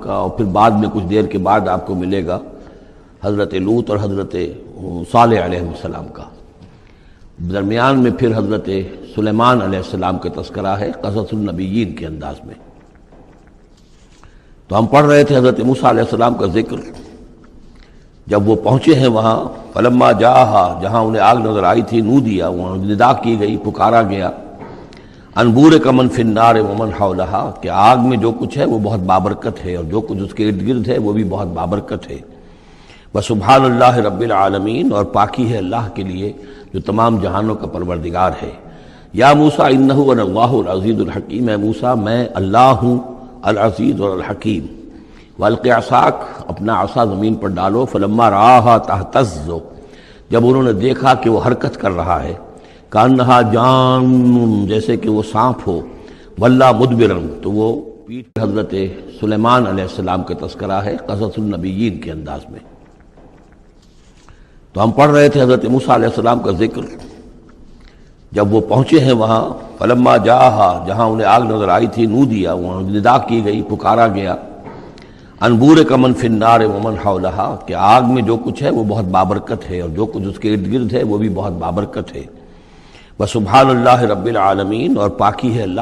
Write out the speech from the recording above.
کا، اور پھر بعد میں کچھ دیر کے بعد آپ کو ملے گا حضرت لوط اور حضرت صالح علیہ السلام کا۔ درمیان میں پھر حضرت سلیمان علیہ السلام کا تذکرہ ہے قصص النبیین کے انداز میں۔ تو ہم پڑھ رہے تھے حضرت موسیٰ علیہ السلام کا ذکر، جب وہ پہنچے ہیں وہاں، فلما جاءہا، جہاں انہیں آگ نظر آئی تھی، نودیا، وہاں ندا کی گئی، پکارا گیا، ان بورک من فی النار ومن حولہا، کہ آگ میں جو کچھ ہے وہ بہت بابرکت ہے اور جو کچھ اس کے ارد گرد ہے وہ بھی بہت بابرکت ہے۔ وسبحان اللہ رب العالمین، اور پاکی ہے اللہ کے لیے جو تمام جہانوں کا پروردگار ہے۔ یا موسیٰ انہ انا اللہ العزیز الحکیم، اے موسیٰ میں اللہ ہوں العزیز اور الحکیم۔ والق عصاک، اپنا عصا زمین پر ڈالو، فلما رآہا تہتز، جب انہوں نے دیکھا کہ وہ حرکت کر رہا ہے، کانہا جان، جیسے کہ وہ سانپ ہو، ولا مدبرن، تو وہ پیٹ۔ حضرت سلیمان علیہ السلام کا تذکرہ ہے قصص النبیین کے انداز میں۔ تو ہم پڑھ رہے تھے حضرت موسیٰ علیہ السلام کا ذکر، جب وہ پہنچے ہیں وہاں، فلما جاءہا، جہاں انہیں آگ نظر آئی تھی، نودیا، وہاں ندا کی گئی، پکارا گیا، ان بورک من فی النار ومن حولہا، کہ آگ میں جو کچھ ہے وہ بہت بابرکت ہے اور جو کچھ اس کے ارد گرد ہے وہ بھی بہت بابرکت ہے۔ وسبحان اللہ رب العالمین، اور پاکی ہے اللہ